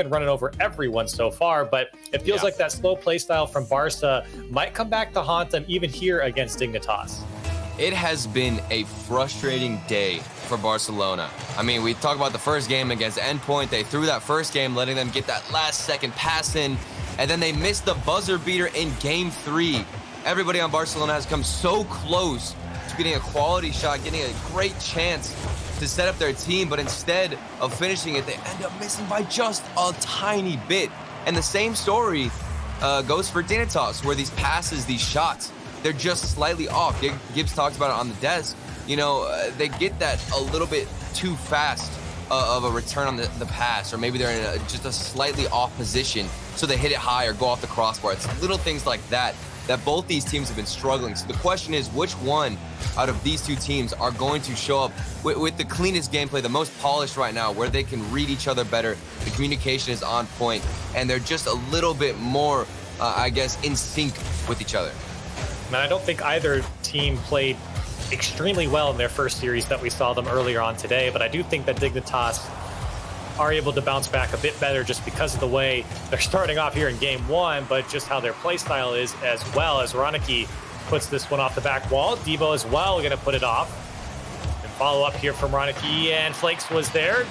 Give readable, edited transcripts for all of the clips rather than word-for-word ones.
been running over everyone so far, but it feels like that slow play style from Barca might come back to haunt them even here against Dignitas. It has been a frustrating day for Barcelona. I mean, we talk about the first game against Endpoint. They threw that first game, letting them get that last second pass in, and then they missed the buzzer beater in game 3. Everybody on Barcelona has come so close to getting a quality shot, getting a great chance to set up their team, but instead of finishing it, they end up missing by just a tiny bit. And the same story goes for Dignitas, where these passes, these shots, they're just slightly off. Gibbs talked about it on the desk. You know, they get that a little bit too fast of a return on the pass, or maybe they're in just a slightly off position, so they hit it high or go off the crossbar. It's little things like that both these teams have been struggling. So the question is, which one out of these two teams are going to show up with the cleanest gameplay, the most polished right now, where they can read each other better, the communication is on point, and they're just a little bit more, I guess, in sync with each other. And I don't think either team played extremely well in their first series that we saw them earlier on today, but I do think that Dignitas are able to bounce back a bit better just because of the way they're starting off here in game 1, but just how their play style is as well. As Ronicky puts this one off the back wall, Debo as well going to put it off. And follow up here from Ronicky, and Flakes was there.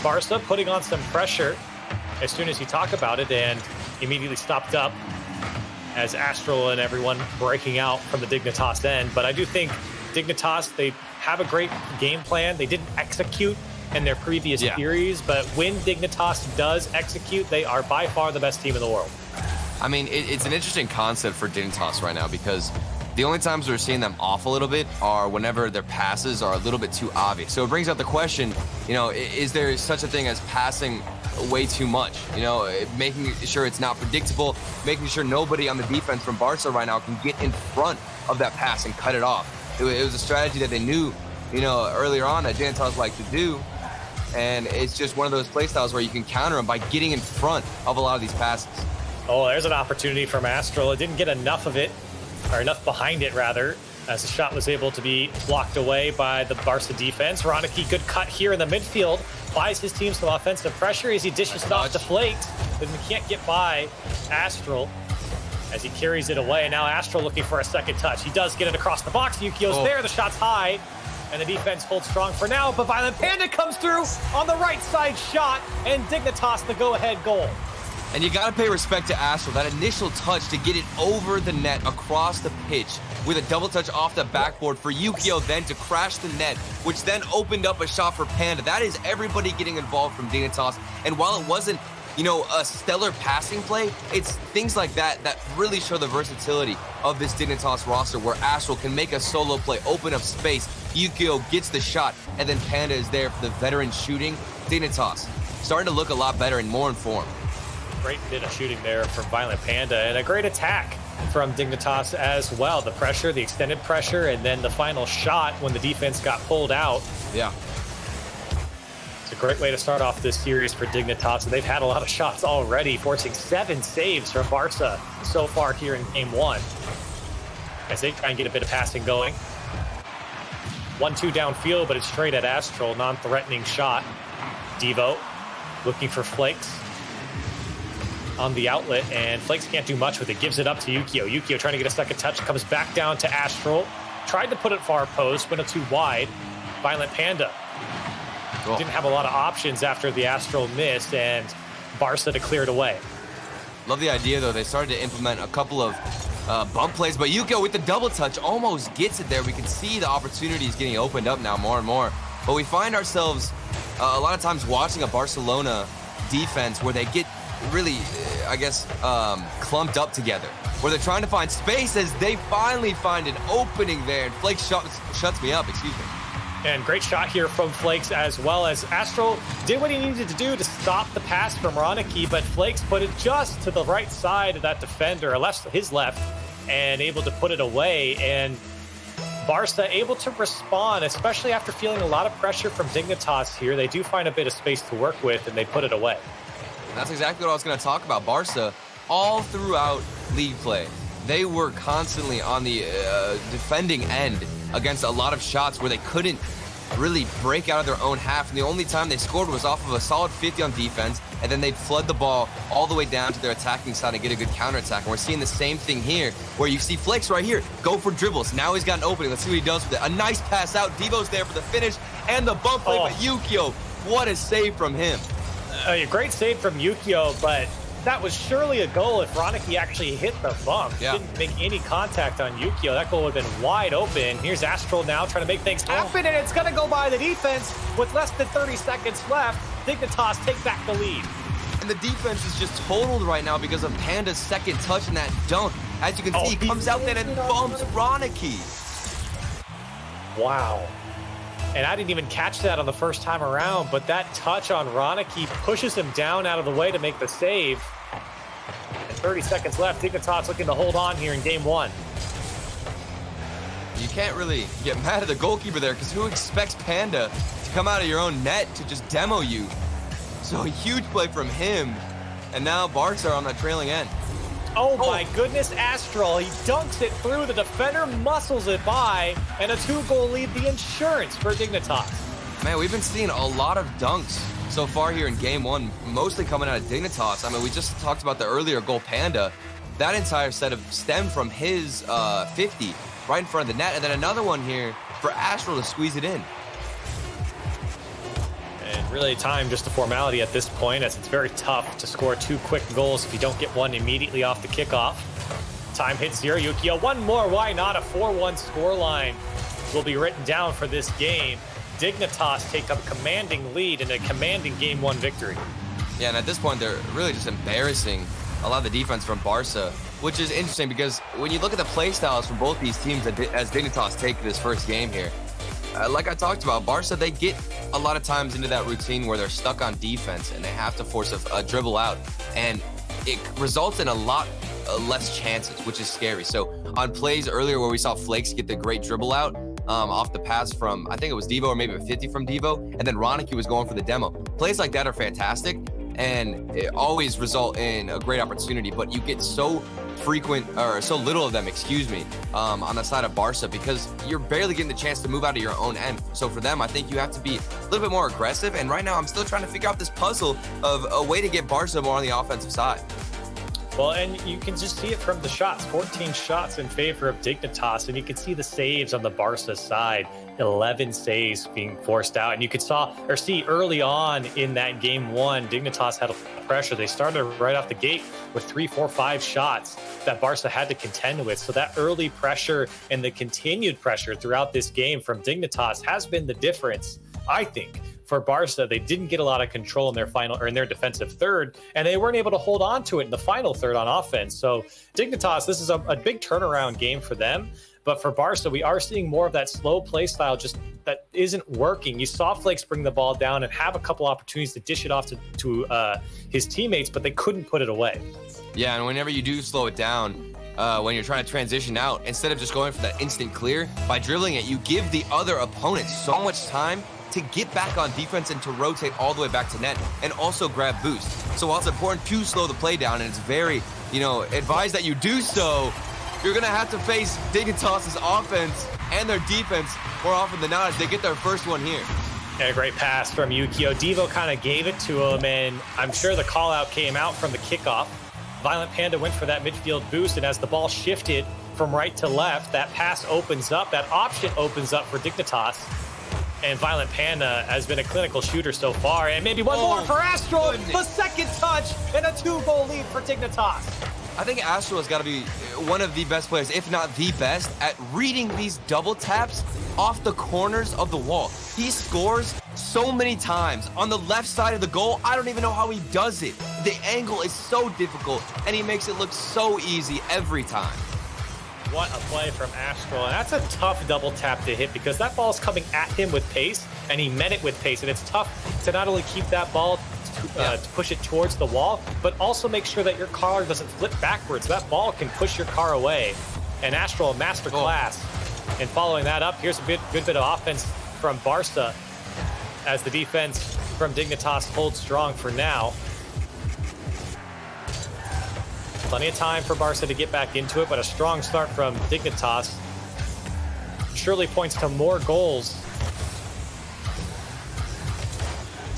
Barca putting on some pressure as soon as you talk about it, and immediately stopped up as Astral and everyone breaking out from the Dignitas end. But I do think Dignitas, they have a great game plan. They didn't execute in their previous series, but when Dignitas does execute, they are by far the best team in the world. I mean, it's an interesting concept for Dignitas right now, because the only times we're seeing them off a little bit are whenever their passes are a little bit too obvious. So it brings up the question, you know, is there such a thing as passing way too much? You know, making sure it's not predictable, making sure nobody on the defense from Barca right now can get in front of that pass and cut it off. It was a strategy that they knew, you know, earlier on that Dignitas like to do. And it's just one of those play styles where you can counter them by getting in front of a lot of these passes. Oh, there's an opportunity from Astral. It didn't get enough of it, or enough behind it rather, as the shot was able to be blocked away by the Barca defense. Ronicky, good cut here in the midfield, buys his team some offensive pressure as he dishes it off to Flakes, but he can't get by Astral as he carries it away. And now Astral looking for a second touch. He does get it across the box. Yukio's there, the shot's high, and the defense holds strong for now, but Violent Panda comes through on the right side shot, and Dignitas the go-ahead goal. And you got to pay respect to Astral, that initial touch to get it over the net across the pitch with a double touch off the backboard for Yukio then to crash the net, which then opened up a shot for Panda. That is everybody getting involved from Dignitas. And while it wasn't, you know, a stellar passing play, it's things like that that really show the versatility of this Dignitas roster, where Astral can make a solo play, open up space, Yukio gets the shot, and then Panda is there for the veteran shooting. Dignitas starting to look a lot better and more in form. Great bit of shooting there from Violent Panda, and a great attack from Dignitas as well. The pressure, the extended pressure, and then the final shot when the defense got pulled out. Yeah. It's a great way to start off this series for Dignitas. They've had a lot of shots already, forcing 7 saves from Barca so far here in game 1. As they try and get a bit of passing going. 1-2 downfield, but it's straight at Astral. Non-threatening shot. Devo looking for Flakes on the outlet, and Flakes can't do much with it. Gives it up to Yukio. Yukio trying to get a second touch, comes back down to Astral. Tried to put it far post, went too wide. Violent Panda didn't have a lot of options after the Astral miss, and Barca to clear it away. Love the idea, though. They started to implement a couple of bump plays, but Yukio with the double touch almost gets it there. We can see the opportunities getting opened up now more and more, but we find ourselves a lot of times watching a Barcelona defense where they get really, I guess, clumped up together, where they're trying to find space as they finally find an opening there, and Flake shuts me up, excuse me. And great shot here from Flakes, as well as Astral did what he needed to do to stop the pass from Ronicky, but Flakes put it just to the right side of that defender, or his left, and able to put it away. And Barca able to respond, especially after feeling a lot of pressure from Dignitas here. They do find a bit of space to work with, and they put it away. That's exactly what I was going to talk about. Barca, all throughout league play, they were constantly on the defending end against a lot of shots where they couldn't really break out of their own half. And the only time they scored was off of a solid 50 on defense. And then they'd flood the ball all the way down to their attacking side and get a good counterattack. And we're seeing the same thing here, where you see Flakes right here go for dribbles. Now he's got an opening. Let's see what he does with it. A nice pass out. Devo's there for the finish and the bump play by Yukio. What a save from him. A great save from Yukio, but that was surely a goal if Ronicky actually hit the bump. Yeah. Didn't make any contact on Yukio. That goal would have been wide open. Here's Astral now trying to make things happen, and it's going to go by the defense with less than 30 seconds left. Dignitas take back the lead. And the defense is just totaled right now because of Panda's second touch in that dunk. As you can see, he comes out there and bumps Ronicky. Wow. And I didn't even catch that on the first time around, but that touch on Ronicky pushes him down out of the way to make the save. And 30 seconds left. Dignitas looking to hold on here in game one. You can't really get mad at the goalkeeper there, because who expects Panda to come out of your own net to just demo you? So a huge play from him. And now Barks are on that trailing end. Oh my goodness, Astral. He dunks it through. The defender muscles it by, and a 2-goal lead, the insurance for Dignitas. Man, we've been seeing a lot of dunks so far here in game one, mostly coming out of Dignitas. I mean, we just talked about the earlier goal, Panda. That entire setup stemmed from his 50 right in front of the net, and then another one here for Astral to squeeze it in. And really time just a formality at this point, as it's very tough to score 2 quick goals if you don't get one immediately off the kickoff. Time hits 0. Yukio, one more. Why not? A 4-1 scoreline will be written down for this game. Dignitas take a commanding lead in a commanding game 1 victory. Yeah, and at this point, they're really just embarrassing a lot of the defense from Barca, which is interesting because when you look at the play styles from both these teams as Dignitas take this first game here, like I talked about, Barca, they get a lot of times into that routine where they're stuck on defense and they have to force a dribble out. And it results in a lot less chances, which is scary. So on plays earlier where we saw Flakes get the great dribble out off the pass from, I think it was Devo or maybe a 50 from Devo, and then Ronicky was going for the demo. Plays like that are fantastic and it always result in a great opportunity, but you get so frequent or so little of them, on the side of Barca because you're barely getting the chance to move out of your own end. So for them, I think you have to be a little bit more aggressive. And right now, I'm still trying to figure out this puzzle of a way to get Barca more on the offensive side. Well, and you can just see it from the shots. 14 shots in favor of Dignitas, and you can see the saves on the Barca side. 11 saves being forced out, and you could see early on in that game 1, Dignitas had a pressure. They started right off the gate with 3, 4, 5 shots that Barca had to contend with. So that early pressure and the continued pressure throughout this game from Dignitas has been the difference, I think. For Barca, they didn't get a lot of control in their defensive third, and they weren't able to hold on to it in the final third on offense. So Dignitas, this is a big turnaround game for them. But for Barca, we are seeing more of that slow play style just that isn't working. You saw Flakes bring the ball down and have a couple opportunities to dish it off to his teammates, but they couldn't put it away. Yeah, and whenever you do slow it down, when you're trying to transition out, instead of just going for that instant clear, by dribbling it, you give the other opponent so much time to get back on defense and to rotate all the way back to net and also grab boost. So while it's important to slow the play down, and it's very, advised that you do so, you're going to have to face Dignitas' offense and their defense more often than not as they get their first one here. And a great pass from Yukio. Devo kind of gave it to him, and I'm sure the call out came out from the kickoff. Violent Panda went for that midfield boost, and as the ball shifted from right to left, that pass opens up, that option opens up for Dignitas. And Violent Panda has been a clinical shooter so far. And maybe one more for Astral. Goodness. The second touch and a 2-goal lead for Dignitas. I think Astral has got to be one of the best players, if not the best, at reading these double taps off the corners of the wall. He scores so many times on the left side of the goal. I don't even know how he does it. The angle is so difficult, and he makes it look so easy every time. What a play from Astral. And that's a tough double tap to hit because that ball is coming at him with pace, and he met it with pace. And it's tough to not only keep that ball to push it towards the wall, but also make sure that your car doesn't flip backwards. That ball can push your car away. And Astral, master class. And following that up, here's a good bit of offense from Barca as the defense from Dignitas holds strong for now. Plenty of time for Barca to get back into it, but a strong start from Dignitas surely points to more goals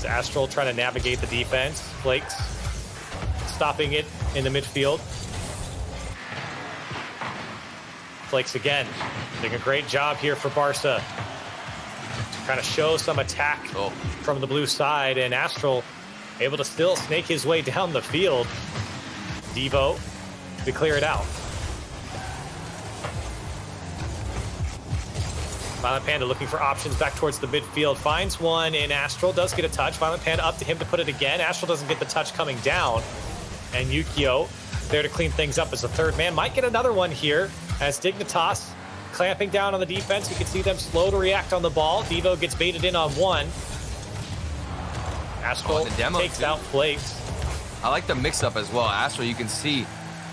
As Astral trying to navigate the defense. Flakes stopping it in the midfield. Flakes again, doing a great job here for Barca to kind of show some attack from the blue side, and Astral able to still snake his way down the field. Devo to clear it out. Violent Panda looking for options back towards the midfield. Finds one in Astral, does get a touch. Violent Panda up to him to put it again. Astral doesn't get the touch coming down. And Yukio there to clean things up as the third man. Might get another one here as Dignitas clamping down on the defense. You can see them slow to react on the ball. Devo gets baited in on one. Astral takes out Flakes. I like the mix-up as well. Astral, you can see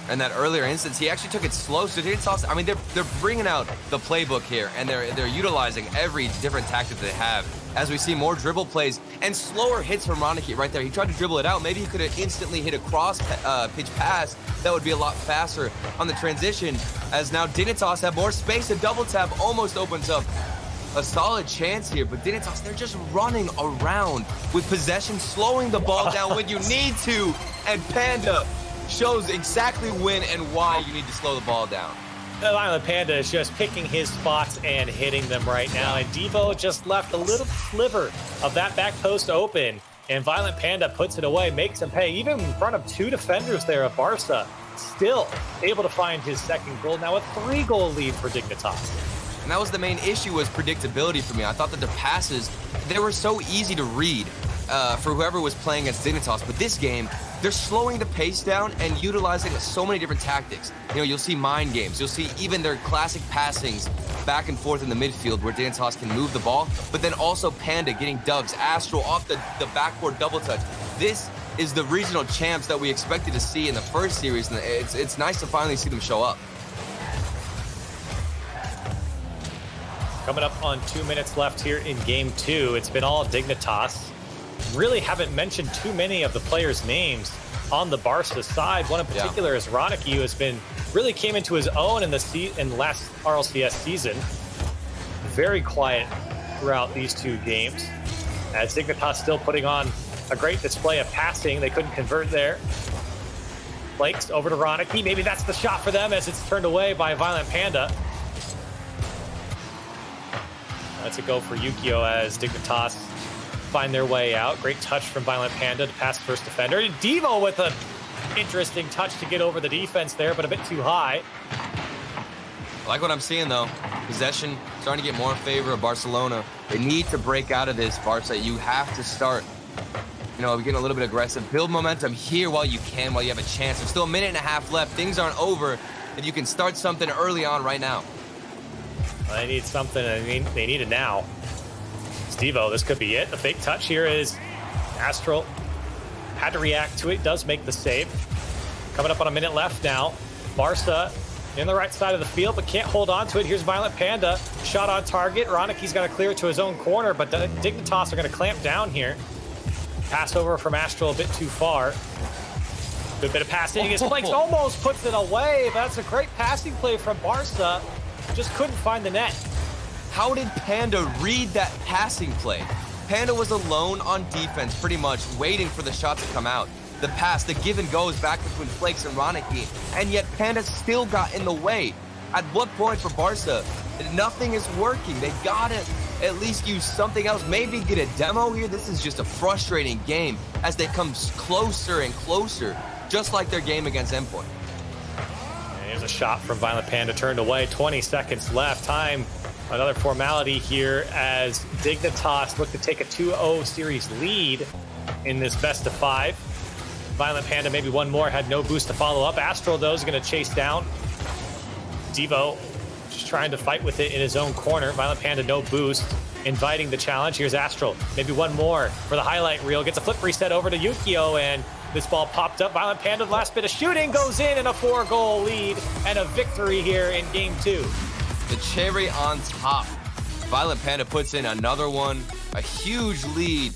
in that earlier instance, he actually took it slow. So Dignitas, I mean, they're bringing out the playbook here, and they're utilizing every different tactic they have. As we see more dribble plays and slower hits from Roniki right there. He tried to dribble it out. Maybe he could have instantly hit a cross pitch pass. That would be a lot faster on the transition. As now Dignitas have more space. A double tap almost opens up a solid chance here, but Dignitas, they're just running around with possession, slowing the ball down when you need to, and Panda shows exactly when and why you need to slow the ball down. The Violent Panda is just picking his spots and hitting them right now, and Devo just left a little sliver of that back post open, and Violent Panda puts it away, makes him pay, even in front of two defenders there of Barca, still able to find his second goal. Now a 3-goal lead for Dignitas. And that was the main issue, was predictability for me. I thought that the passes, they were so easy to read for whoever was playing against Dignitas. But this game, they're slowing the pace down and utilizing so many different tactics. You know, you'll see mind games. You'll see even their classic passings back and forth in the midfield where Dignitas can move the ball. But then also Panda getting dubs, Astral off the backboard double touch. This is the regional champs that we expected to see in the first series. And it's nice to finally see them show up. Coming up on 2 minutes left here in game 2. It's been all Dignitas. Really haven't mentioned too many of the players' names on the Barca side. One in particular is Roniki, who has been really came into his own in the last RLCS season. Very quiet throughout these two games. As Dignitas still putting on a great display of passing. They couldn't convert there. Flakes over to Roniki. Maybe that's the shot for them as it's turned away by Violent Panda. That's a go for Yukio as Dignitas find their way out. Great touch from Violent Panda to pass first defender. Devo with an interesting touch to get over the defense there, but a bit too high. I like what I'm seeing, though. Possession starting to get more in favor of Barcelona. They need to break out of this, Barca. You have to start, getting a little bit aggressive. Build momentum here while you can, while you have a chance. There's still a minute and a half left. Things aren't over. If you can start something early on right now. Well, they need something, and they need it now. Stevo, this could be it. The fake touch here is Astral. Had to react to it. Does make the save. Coming up on a minute left now. Barca in the right side of the field, but can't hold on to it. Here's Violent Panda. Shot on target. Roniki's got to clear it to his own corner, but the Dignitas are going to clamp down here. Pass over from Astral a bit too far. Good bit of passing. His Flakes almost puts it away, but that's a great passing play from Barca. Just couldn't find the net. How did Panda read that passing play? Panda was alone on defense, pretty much, waiting for the shot to come out. The pass, the give and goes back between Flakes and Roniki, and yet Panda still got in the way. At what point for Barca? Nothing is working. They gotta at least use something else. Maybe get a demo here. This is just a frustrating game as they come closer and closer, just like their game against Endpoint. Here's a shot from Violent Panda turned away. 20 seconds left. Time. Another formality here as Dignitas look to take a 2-0 series lead in this best of 5. Violent Panda maybe one more, had no boost to follow up. Astral, though, is going to chase down. Devo just trying to fight with it in his own corner. Violent Panda, no boost, inviting the challenge. Here's Astral, maybe one more for the highlight reel. Gets a flip reset over to Yukio, and this ball popped up. Violent Panda, the last bit of shooting, goes in, and a 4-goal lead and a victory here in game 2. The cherry on top. Violent Panda puts in another one. A huge lead.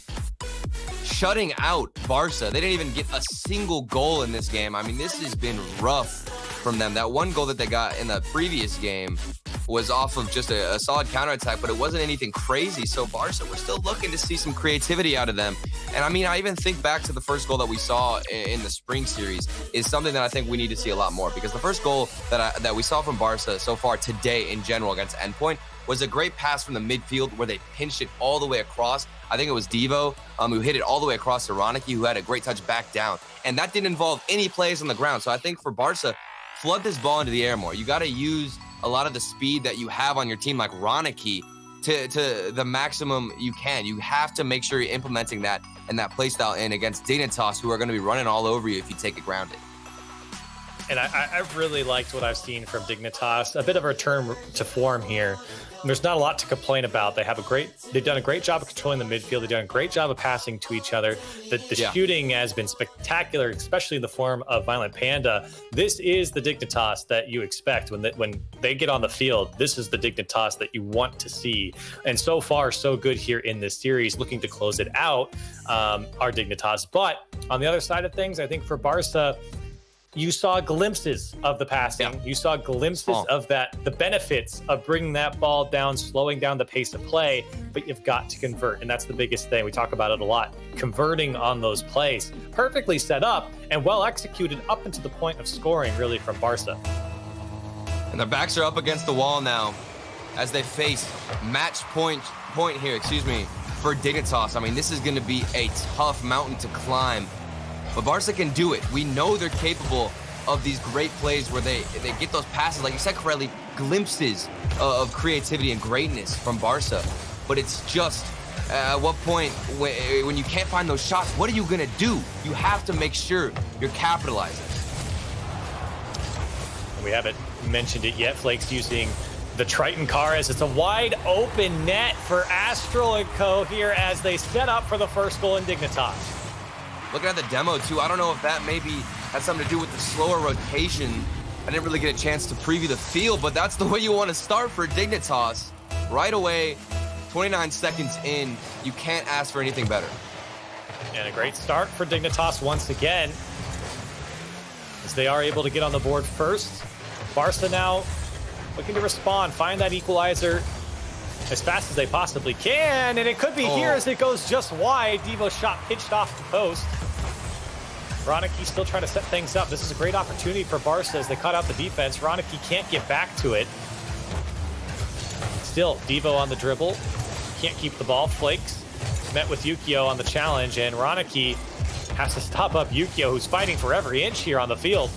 Shutting out Barca. They didn't even get a single goal in this game. I mean, this has been rough from them. That one goal that they got in the previous game, was off of just a solid counterattack, but it wasn't anything crazy. So Barca, we're still looking to see some creativity out of them. And I mean, I even think back to the first goal that we saw in the spring series is something that I think we need to see a lot more, because the first goal that we saw from Barca so far today in general against Endpoint was a great pass from the midfield where they pinched it all the way across. I think it was Devo who hit it all the way across to Ronicky, who had a great touch back down. And that didn't involve any plays on the ground. So I think for Barca, flood this ball into the air more. You got to use a lot of the speed that you have on your team, like Ronicky, to the maximum you can. You have to make sure you're implementing that and that play style in against Dignitas, who are going to be running all over you if you take it grounded. And I really liked what I've seen from Dignitas. A bit of a return to form here. There's not a lot to complain about. They've done a great job of controlling the midfield. They've done a great job of passing to each other. The shooting has been spectacular, especially in the form of Violent Panda. This is the Dignitas that you expect when they get on the field. This is the Dignitas that you want to see. And so far, so good here in this series. Looking to close it out, our Dignitas. But on the other side of things, I think for Barca, you saw glimpses of the passing. Yeah. You saw glimpses of the benefits of bringing that ball down, slowing down the pace of play, but you've got to convert. And that's the biggest thing. We talk about it a lot. Converting on those plays. Perfectly set up and well executed up into the point of scoring, really, from Barca. And their backs are up against the wall now as they face match point here, for Dignitas. I mean, this is going to be a tough mountain to climb. But Barca can do it. We know they're capable of these great plays where they get those passes, like you said correctly, glimpses of creativity and greatness from Barca. But it's just, at what point, when you can't find those shots, what are you going to do? You have to make sure you're capitalizing. We haven't mentioned it yet. Flake's using the Triton car as it's a wide open net for Astral and Co. here as they set up for the first goal in Dignitas. Looking at the demo, too, I don't know if that maybe has something to do with the slower rotation. I didn't really get a chance to preview the field, but that's the way you want to start for Dignitas. Right away, 29 seconds in, you can't ask for anything better. And a great start for Dignitas once again, as they are able to get on the board first. Barca now looking to respond, find that equalizer as fast as they possibly can, and it could be here as it goes just wide. Devo's shot pitched off the post. Ronicky still trying to set things up. This is a great opportunity for Barca as they cut out the defense. Ronicky can't get back to it. Still, Devo on the dribble. Can't keep the ball. Flakes met with Yukio on the challenge, and Ronicky has to stop up Yukio, who's fighting for every inch here on the field.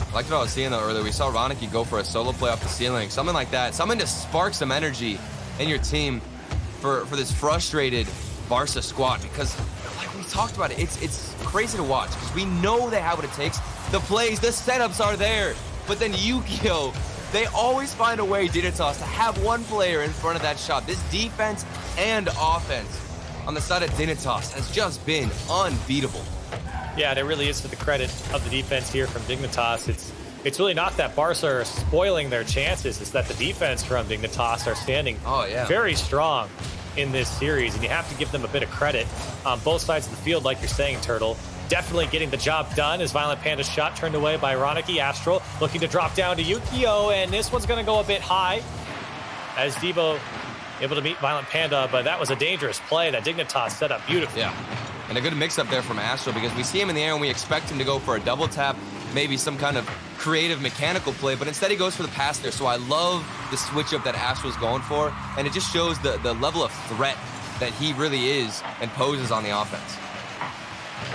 I liked what I was seeing though earlier. We saw Ronicky go for a solo play off the ceiling, something like that, something to spark some energy in your team for this frustrated Barca squad, because like we talked about it, it's crazy to watch because we know they have what it takes. The plays, the setups are there, but then Yukio, they always find a way, Dignitas, to have one player in front of that shot. This defense and offense on the side of Dignitas has just been unbeatable. Yeah, and it really is to the credit of the defense here from Dignitas. It's really not that Barca are spoiling their chances. It's that the defense from Dignitas are standing very strong in this series, and you have to give them a bit of credit on both sides of the field, like you're saying, Turtle. Definitely getting the job done as Violent Panda's shot turned away by Ronicky. Astral looking to drop down to Yukio, and this one's going to go a bit high as Devo able to meet Violent Panda, but that was a dangerous play that Dignitas set up beautifully. Yeah. And a good mix-up there from Astral, because we see him in the air and we expect him to go for a double tap, maybe some kind of creative mechanical play, but instead he goes for the pass there. So I love the switch-up that Astral's going for, and it just shows the level of threat that he really is and poses on the offense.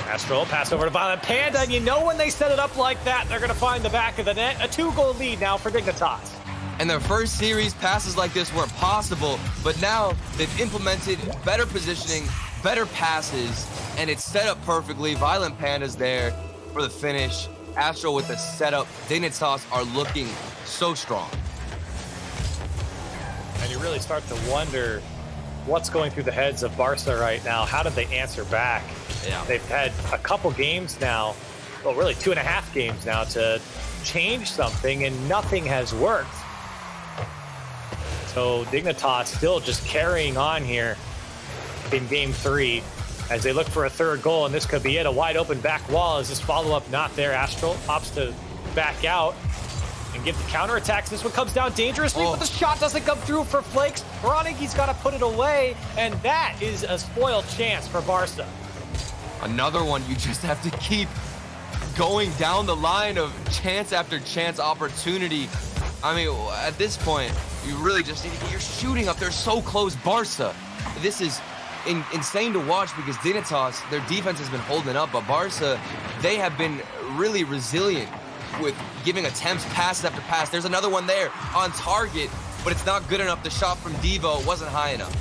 Astral pass over to Violent Panda, and you know when they set it up like that, they're going to find the back of the net. A 2-goal lead now for Dignitas. And their first series, passes like this weren't possible, but now they've implemented better positioning, better passes, and it's set up perfectly. Violent Panda's there for the finish. Astral with the setup. Dignitas are looking so strong. And you really start to wonder what's going through the heads of Barca right now. How did they answer back? Yeah. They've had a couple games now, well, really 2.5 games now to change something, and nothing has worked. So Dignitas still just carrying on here in game 3 as they look for a third goal, and this could be it. A wide open back wall. Is this follow-up not there? Astral opts to back out and give the counterattacks. This one comes down dangerously, but the shot doesn't come through for Flakes. Roniki's got to put it away, and that is a spoiled chance for Barca. Another one you just have to keep going down the line of chance after chance opportunity. I mean, at this point, you really just need to get your shooting up. They're so close, Barca. This is insane to watch because Dignitas, their defense has been holding up, but Barca, they have been really resilient with giving attempts, pass after pass. There's another one there on target, but it's not good enough. The shot from Devo wasn't high enough.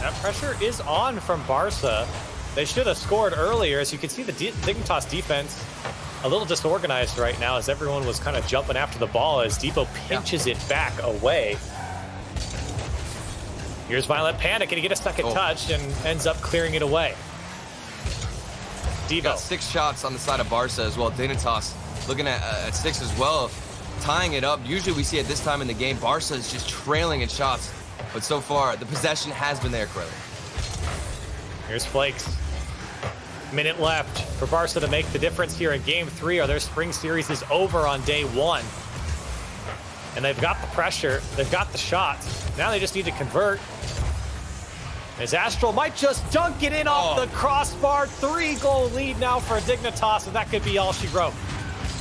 That pressure is on from Barca. They should have scored earlier. As you can see, the Dignitas defense a little disorganized right now as everyone was kind of jumping after the ball as Devo pinches it back away. Here's Violent Panda. Can he get a second touch and ends up clearing it away? Devo. Got 6 shots on the side of Barca as well. Dignitas looking at 6 as well, tying it up. Usually we see at this time in the game, Barca is just trailing in shots. But so far, the possession has been there, Curly. Here's Flakes. Minute left for Barca to make the difference here in Game 3, or their spring series is over on day 1. And they've got the pressure, they've got the shots. Now they just need to convert. As Astral might just dunk it in off the crossbar. 3-goal lead now for Dignitas, and that could be all she wrote.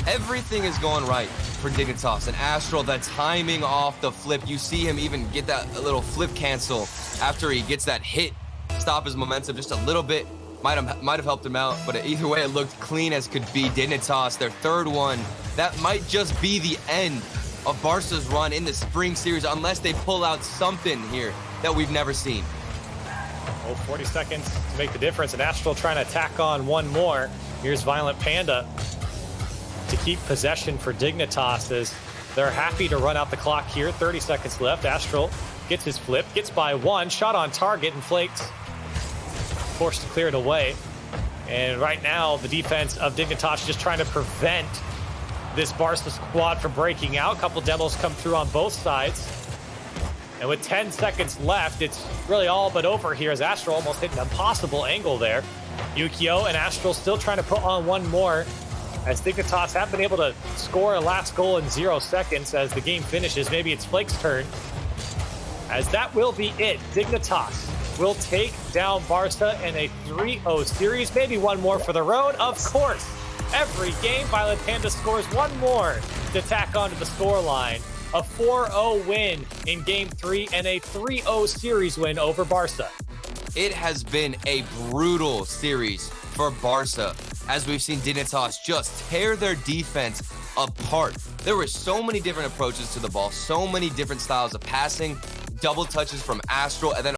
Everything is going right for Dignitas, and Astral, that timing off the flip. You see him even get that little flip cancel after he gets that hit. Stop his momentum just a little bit. Might have helped him out, but either way, it looked clean as could be. Dignitas, their 3rd one. That might just be the end of Barca's run in the spring series unless they pull out something here that we've never seen. 40 seconds to make the difference, and Astral trying to tack on one more. Here's Violent Panda to keep possession for Dignitas as they're happy to run out the clock here. 30 seconds left. Astral gets his flip, gets by 1, shot on target, and Flakes forced to clear it away. And right now, the defense of Dignitas just trying to prevent this Barca squad from breaking out. A couple demos come through on both sides. And with 10 seconds left, it's really all but over here as Astral almost hit an impossible angle there. Yukio and Astral still trying to put on one more as Dignitas have been able to score a last goal in 0 seconds as the game finishes. Maybe it's Flake's turn, as that will be it. Dignitas will take down Barca in a 3-0 series. Maybe one more for the road, of course. Every game, Violent Panda scores one more to tack onto the scoreline. A 4-0 win in Game 3 and a 3-0 series win over Barca. It has been a brutal series for Barca as we've seen Dignitas just tear their defense apart. There were so many different approaches to the ball, so many different styles of passing, double touches from Astral, and then